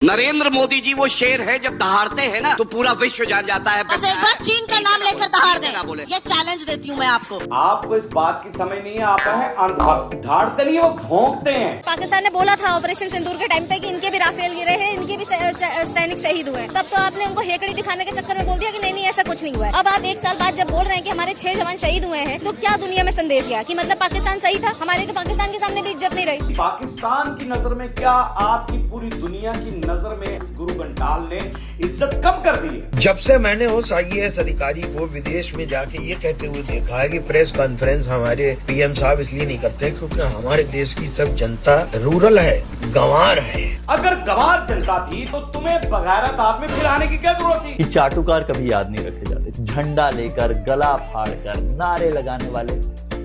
नरेंद्र मोदी जी वो शेर है, जब दहाड़ते हैं ना तो पूरा विश्व जान जाता है। बस एक बार चीन का नाम लेकर दहाड़ दें, ये चैलेंज देती हूँ मैं आपको। आपको इस बात की समझ नहीं है, आप हैं अंधभक्त। दहाड़ते नहीं, वो भौंकते हैं। पाकिस्तान ने बोला था ऑपरेशन सिंदूर के टाइम पे कि इनके भी राफेल गिरे हैं, इनके भी सैनिक शहीद हुए हैं। तब तो आपने उनको हेकड़ी दिखाने के चक्कर में बोल दिया कि नहीं ऐसा कुछ नहीं हुआ है। अब आप एक साल बाद जब बोल रहे हैं कि हमारे 6 जवान शहीद हुए हैं, तो क्या दुनिया में संदेश गया कि मतलब पाकिस्तान सही था, हमारे तो पाकिस्तान के सामने भी इज्जत नहीं रही। पाकिस्तान की नजर में क्या आपकी पूरी दुनिया की नजर में इस गुरु घंटाल ने इज्जत कम कर दी है? जब से मैंने उस IAS अधिकारी को विदेश में जाके ये कहते हुए देखा है कि प्रेस कॉन्फ्रेंस हमारे PM साहब इसलिए नहीं करते क्योंकि हमारे देश की सब जनता रूरल है, गंवार है। अगर गंवार जनता थी तो तुम्हें बगैरत हाथ में फिराने की क्या जरूरत थी? कि चाटुकार कभी याद नहीं रखे जाते, झंडा लेकर गला फाड़कर नारे लगाने वाले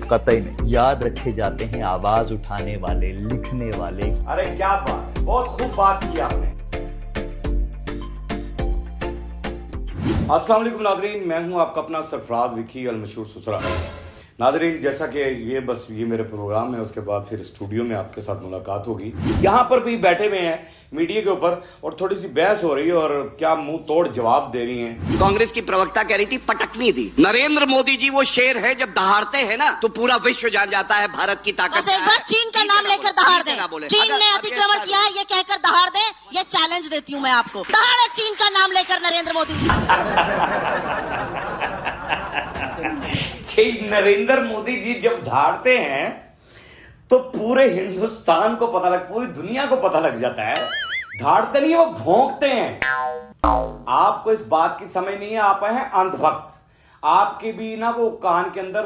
कतई नहीं, याद रखे जाते हैं आवाज उठाने वाले, लिखने वाले। अरे क्या बात, बहुत खूब बात की आपने। अस्सलाम वालेकुम नाज़रीन, मैं हूं आपका अपना सरफराज विकी अल मशहूर सुसरा। नाज़रीन, जैसा कि ये मेरे प्रोग्राम है, उसके बाद फिर स्टूडियो में आपके साथ मुलाकात होगी। यहाँ पर भी बैठे हुए हैं मीडिया के ऊपर और थोड़ी सी बहस हो रही है और क्या मुंह तोड़ जवाब दे रही हैं। कांग्रेस की प्रवक्ता कह रही थी पटकनी थी। नरेंद्र मोदी जी वो शेर है, जब दहाड़ते हैं ना तो पूरा विश्व जान जाता है भारत की ताकत। बस एक बार चीन का नाम लेकर दहाड़ दें। चीन ने अतिक्रमण किया है, ये कहकर दहाड़ दें, ये चैलेंज देती हूँ मैं आपको। दहाड़े चीन का नाम लेकर नरेंद्र मोदी। नरेंद्र मोदी जी जब धाड़ते हैं तो पूरे हिंदुस्तान को पता पूरी दुनिया को पता लग जाता है। धाड़ते नहीं, वो भौंकते हैं। आपको इस बात की समझ नहीं है, आप हैं अंधभक्त। आपके भी ना वो कान के अंदर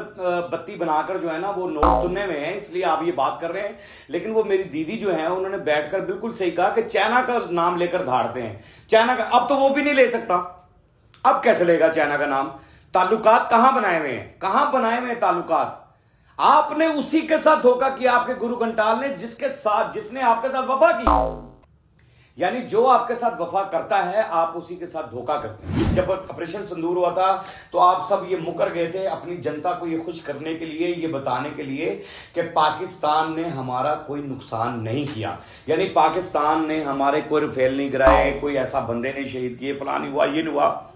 बत्ती बनाकर जो है ना वो नोट तुन्ने में है, इसलिए आप ये बात कर रहे हैं। लेकिन वो मेरी दीदी जो है उन्होंने बैठकर बिल्कुल सही कहा कि चाइना का नाम लेकर धाड़ते हैं। चाइना का अब तो वो भी नहीं ले सकता। अब कैसे लेगा चाइना का नाम? ताल्लुकात कहां बनाए हुए हैं, कहां बनाए हुए हैं ताल्लुकात? आपने उसी के साथ धोखा किया, आपके गुरु घंटाल ने, जिसने आपके साथ वफा की। यानी जो आपके साथ वफा करता है आप उसी के साथ धोखा करते हैं। जब ऑपरेशन सिंदूर हुआ था तो आप सब ये मुकर गए थे अपनी जनता को ये खुश करने के लिए, ये बताने के लिए कि पाकिस्तान ने हमारा कोई नुकसान नहीं किया। यानी पाकिस्तान ने हमारे कोई रफेल नहीं गिराए, कोई ऐसा बंदे नहीं शहीद किए, फला नहीं हुआ, ये नहीं हुआ।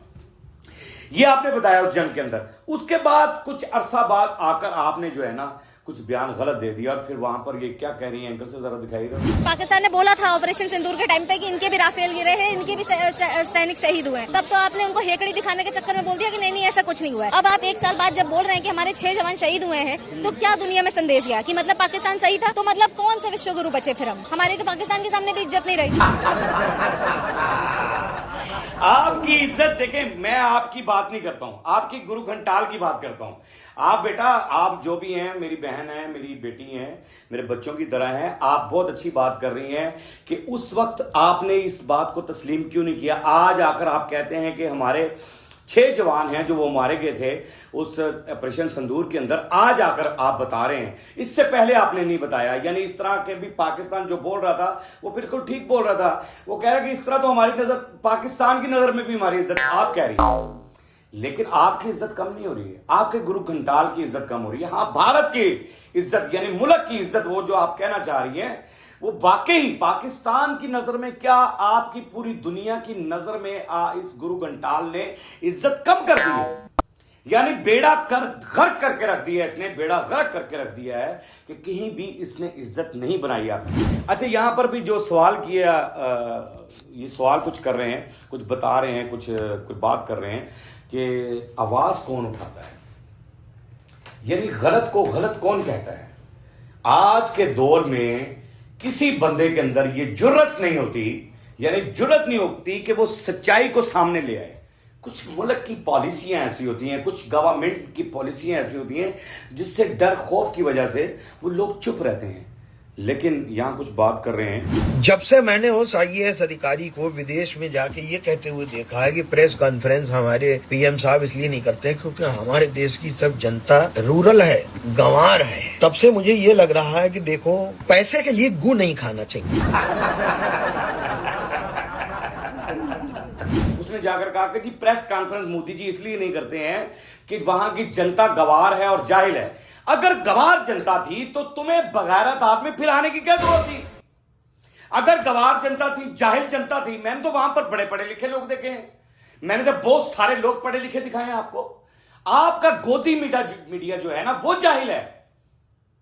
ये आपने बताया उस जंग के अंदर। उसके बाद कुछ अरसा बाद आकर आपने जो है ना कुछ बयान गलत दे दिया और फिर वहां पर ये क्या कह रही है, एंकर से जरा दिखाई रहा। पाकिस्तान ने बोला था ऑपरेशन सिंदूर के टाइम पे कि इनके भी राफेल गिरे हैं, इनके भी सैनिक शहीद हुए हैं। तब तो आपने उनको हेकड़ी दिखाने के चक्कर में बोल दिया कि नहीं ऐसा कुछ नहीं हुआ है। अब आप एक साल बाद जब बोल रहे हैं कि हमारे 6 जवान शहीद हुए हैं, तो क्या दुनिया में संदेश गया कि मतलब पाकिस्तान सही था, तो मतलब कौन से विश्व गुरु बचे फिर हम, हमारे तो पाकिस्तान के सामने भी इज्जत नहीं रही। आपकी इज्जत देखें, मैं आपकी बात नहीं करता हूं, आपकी गुरु घंटाल की बात करता हूं। आप बेटा, आप जो भी हैं, मेरी बहन है, मेरी बेटी है, मेरे बच्चों की तरह हैं। आप बहुत अच्छी बात कर रही हैं कि उस वक्त आपने इस बात को तस्लीम क्यों नहीं किया। आज आकर आप कहते हैं कि हमारे 6 जवान हैं जो वो मारे गए थे उस ऑपरेशन सिंदूर के अंदर। आज आकर आप बता रहे हैं, इससे पहले आपने नहीं बताया। यानी इस तरह के भी पाकिस्तान जो बोल रहा था वो बिल्कुल ठीक बोल रहा था। वो कह रहा है कि इस तरह तो हमारी नजर, पाकिस्तान की नजर में भी हमारी इज्जत आप कह रही है, लेकिन आपकी इज्जत कम नहीं हो रही है, आपके गुरु घंटाल की इज्जत कम हो रही है। हाँ, भारत की इज्जत यानी मुल्क की इज्जत, वो जो आप कहना चाह रही हैं, वो वाकई पाकिस्तान की नजर में क्या आपकी पूरी दुनिया की नजर में इस गुरु घंटाल ने इज्जत कम कर दी है। यानी बेड़ा गर्क करके रख दिया है इसने, बेड़ा गर्क करके रख दिया है कि कहीं भी इसने इज्जत नहीं बनाई आपकी। अच्छा, यहां पर भी जो सवाल किया, ये सवाल कुछ कर रहे हैं, कुछ बता रहे हैं, कुछ बात कर रहे हैं कि आवाज कौन उठाता है, यानी गलत को गलत कौन कहता है। आज के दौर में किसी बंदे के अंदर ये जुर्रत नहीं होती, यानी जुर्रत नहीं होती कि वो सच्चाई को सामने ले आए। कुछ मुल्क की पॉलिसियां ऐसी होती हैं, कुछ गवर्नमेंट की पॉलिसियां ऐसी होती हैं जिससे डर खौफ की वजह से वो लोग चुप रहते हैं। लेकिन यहां कुछ बात कर रहे हैं। जब से मैंने उस IAS अधिकारी को विदेश में जाके ये कहते हुए देखा है कि प्रेस कॉन्फ्रेंस हमारे PM साहब इसलिए नहीं करते क्योंकि हमारे देश की सब जनता रूरल है, गंवार है, तब से मुझे ये लग रहा है कि देखो, पैसे के लिए गू नहीं खाना चाहिए। उसने जाकर कहा कि जी प्रेस कॉन्फ्रेंस मोदी जी इसलिए नहीं करते हैं कि वहां की जनता गवार है और जाहिल है। अगर गवार जनता थी तो तुम्हें बगैरत हाथ में फिराने की क्या जरूरत थी? अगर गवार जनता थी, जाहिल जनता थी, मैंने तो वहां पर बड़े पढ़े लिखे लोग देखे हैं, मैंने तो बहुत सारे लोग पढ़े लिखे दिखाए हैं आपको। आपका गोदी मीडिया जो है ना, वो जाहिल है,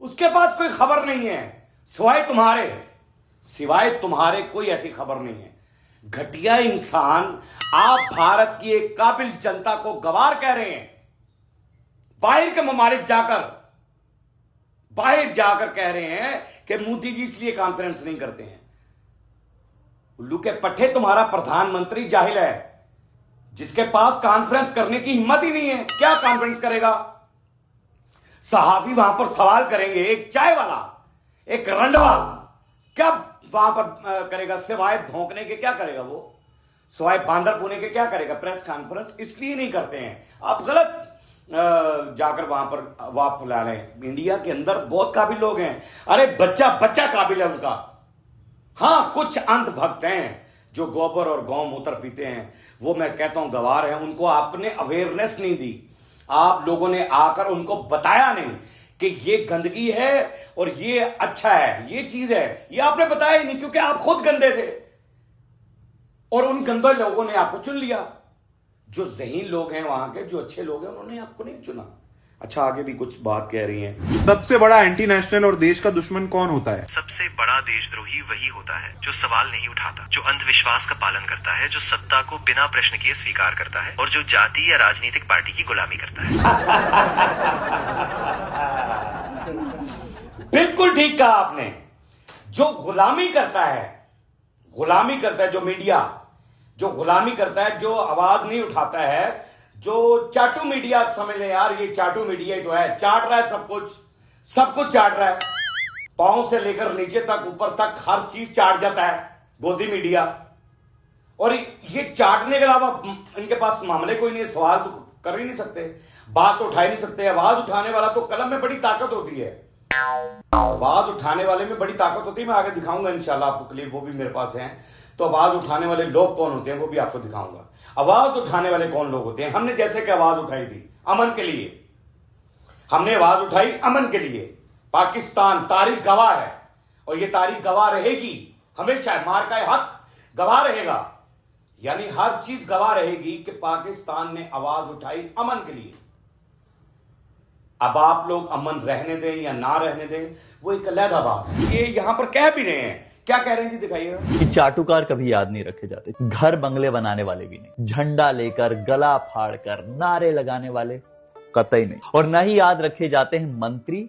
उसके पास कोई खबर नहीं है सिवाय तुम्हारे कोई ऐसी खबर नहीं है। घटिया इंसान, आप भारत की एक काबिल जनता को गवार कह रहे हैं। बाहर के ममालिक बाहर जाकर कह रहे हैं कि मोदी जी इसलिए कॉन्फ्रेंस नहीं करते हैं। उल्लू के पट्टे, तुम्हारा प्रधानमंत्री जाहिल है, जिसके पास कॉन्फ्रेंस करने की हिम्मत ही नहीं है। क्या कॉन्फ्रेंस करेगा? सहाफी वहां पर सवाल करेंगे, एक चाय वाला, एक रंडवा, क्या वहां पर करेगा? सिवाय भौंकने के क्या करेगा वो? सिवाय बांदर पुने के क्या करेगा? प्रेस कॉन्फ्रेंस इसलिए नहीं करते हैं। आप गलत जाकर वहां पर वाप फुला रहे हैं। इंडिया के अंदर बहुत काबिल लोग हैं। अरे बच्चा काबिल है उनका। हां, कुछ अंध भक्त हैं जो गोबर और गौमूत्र पीते हैं, वो मैं कहता हूं गवार हैं। उनको आपने अवेयरनेस नहीं दी, आप लोगों ने आकर उनको बताया नहीं कि ये गंदगी है और ये अच्छा है, ये चीज है, ये आपने बताया ही नहीं, क्योंकि आप खुद गंदे थे और उन गंदे लोगों ने आपको चुन लिया। जो ज़हीन लोग हैं वहां के, जो अच्छे लोग हैं, उन्होंने आपको नहीं चुना। अच्छा, आगे भी कुछ बात कह रही हैं। सबसे बड़ा एंटी नेशनल और देश का दुश्मन कौन होता है? सबसे बड़ा देशद्रोही वही होता है जो सवाल नहीं उठाता, जो अंधविश्वास का पालन करता है, जो सत्ता को बिना प्रश्न किए स्वीकार करता है और जो जाति या राजनीतिक पार्टी की गुलामी करता है। बिल्कुल ठीक कहा आपने। जो गुलामी करता है, जो मीडिया जो गुलामी करता है, जो आवाज नहीं उठाता है, जो चाटू मीडिया, समझ ले यार, ये चाटू मीडिया ही तो है। चाट रहा है सब कुछ चाट रहा है, पांव से लेकर नीचे तक, ऊपर तक हर चीज चाट जाता है गोदी मीडिया। और ये चाटने के अलावा इनके पास मामले कोई नहीं है, सवाल तो कर ही नहीं सकते, बात तो उठा ही नहीं सकते। आवाज उठाने वाला तो कलम में बड़ी ताकत होती है, आवाज उठाने वाले में बड़ी ताकत होती है। मैं आगे दिखाऊंगा इंशाल्लाह आपको क्लिप, वो भी मेरे पास है। तो आवाज उठाने वाले लोग कौन होते हैं वो भी आपको दिखाऊंगा। आवाज उठाने वाले कौन लोग होते हैं? हमने जैसे कि आवाज उठाई थी अमन के लिए, हमने आवाज उठाई अमन के लिए। पाकिस्तान तारीख गवाह है और ये तारीख गवाह रहेगी हमेशा। मार का हक गवाह रहेगा, यानी हर चीज गवाह रहेगी कि पाकिस्तान ने आवाज उठाई अमन के लिए। अब आप लोग अमन रहने दें या ना रहने दें, वो एक अलग बात है। ये यहां पर कह भी रहे हैं, क्या कह रहे हैं जी, दिखाइएगा। कि चाटुकार कभी याद नहीं रखे जाते, घर बंगले बनाने वाले भी नहीं, झंडा लेकर, गला फाड़कर, नारे लगाने वाले कतई नहीं, और न ही याद रखे जाते हैं मंत्री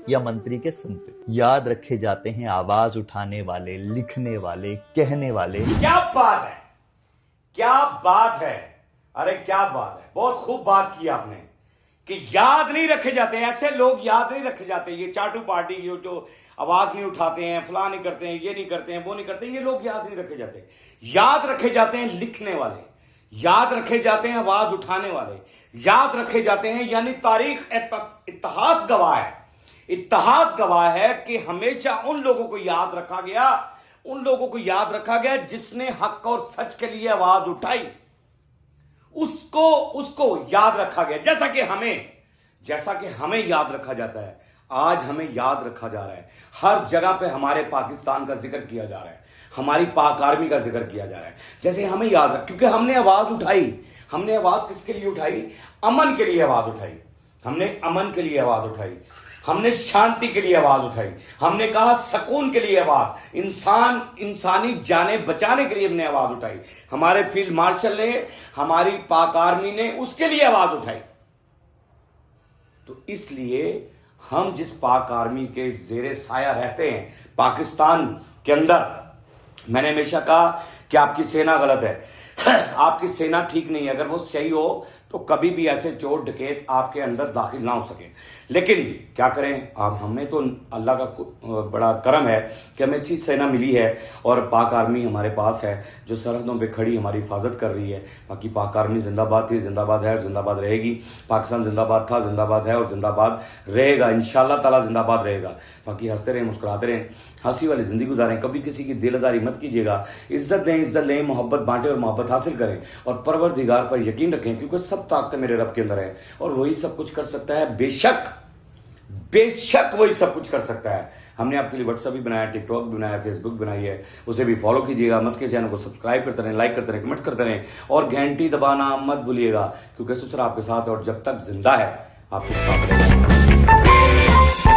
या मंत्री के संतरी। याद रखे जाते हैं आवाज उठाने वाले, लिखने वाले, कहने वाले। क्या बात है, क्या बात है, अरे क्या बात है, बहुत खूब बात की आपने कि याद नहीं रखे जाते, ऐसे लोग याद नहीं रखे जाते। ये चाटू पार्टी जो आवाज नहीं उठाते हैं, फलां नहीं करते हैं, ये नहीं करते हैं, वो नहीं करते हैं, ये लोग याद नहीं रखे जाते। याद रखे जाते हैं लिखने वाले, याद रखे जाते हैं आवाज उठाने वाले, याद रखे जाते हैं, यानी तारीख इतिहास गवाह है, इतिहास गवाह है कि हमेशा उन लोगों को याद रखा गया, उन लोगों को याद रखा गया जिसने हक और सच के लिए आवाज उठाई, उसको याद रखा गया। जैसा कि हमें याद रखा जाता है, आज हमें याद रखा जा रहा है। हर जगह पे हमारे पाकिस्तान का जिक्र किया जा रहा है, हमारी पाक आर्मी का जिक्र किया जा रहा है, जैसे हमें याद रख, क्योंकि हमने आवाज उठाई। हमने आवाज किसके लिए उठाई? अमन के लिए आवाज उठाई, हमने अमन के लिए आवाज उठाई, हमने शांति के लिए आवाज उठाई, हमने कहा सुकून के लिए आवाज, इंसानी जाने बचाने के लिए हमने आवाज उठाई। हमारे फील्ड मार्शल ने, हमारी पाक आर्मी ने उसके लिए आवाज उठाई। तो इसलिए हम जिस पाक आर्मी के जेरे साया रहते हैं पाकिस्तान के अंदर, मैंने हमेशा कहा कि आपकी सेना गलत है, आपकी सेना ठीक नहीं है। अगर वो सही हो तो कभी भी ऐसे चोर डकैत आपके अंदर दाखिल ना हो सके। लेकिन क्या करें, आप हमें तो अल्लाह का बड़ा करम है कि हमें अच्छी सेना मिली है और पाक आर्मी हमारे पास है जो सरहदों पे खड़ी हमारी हिफाजत कर रही है। बाकी पाक आर्मी जिंदाबाद थी, जिंदाबाद है और जिंदाबाद रहेगी। पाकिस्तान जिंदाबाद था, जिंदाबाद है और जिंदाबाद रहेगा, इंशाअल्लाह ताला जिंदाबाद रहेगा। बाकी हंसते रहें, मुस्कुराते रहें, हंसी वाली जिंदगी गुजारें, कभी किसी की दिलदारी मत कीजिएगा। इज्जत दें, इज्जत लें, मोहब्बत बांटें और मोहब्बत हासिल करें और परवरदिगार पर यकीन रखें, क्योंकि सब ताकत मेरे रब के अंदर है और वही सब कुछ कर सकता है। बेशक वही सब कुछ कर सकता है। हमने आपके लिए व्हाट्सएप भी बनाया, टिकटॉक भी बनाया, फेसबुक बनाई है, उसे भी फॉलो कीजिएगा। मस्त के चैनल को सब्सक्राइब करते रहें, लाइक करते रहें, कमेंट्स करते रहें और घंटी दबाना मत भूलिएगा, क्योंकि ससुर आपके साथ है और जब तक जिंदा है आपके साथ रहेगा।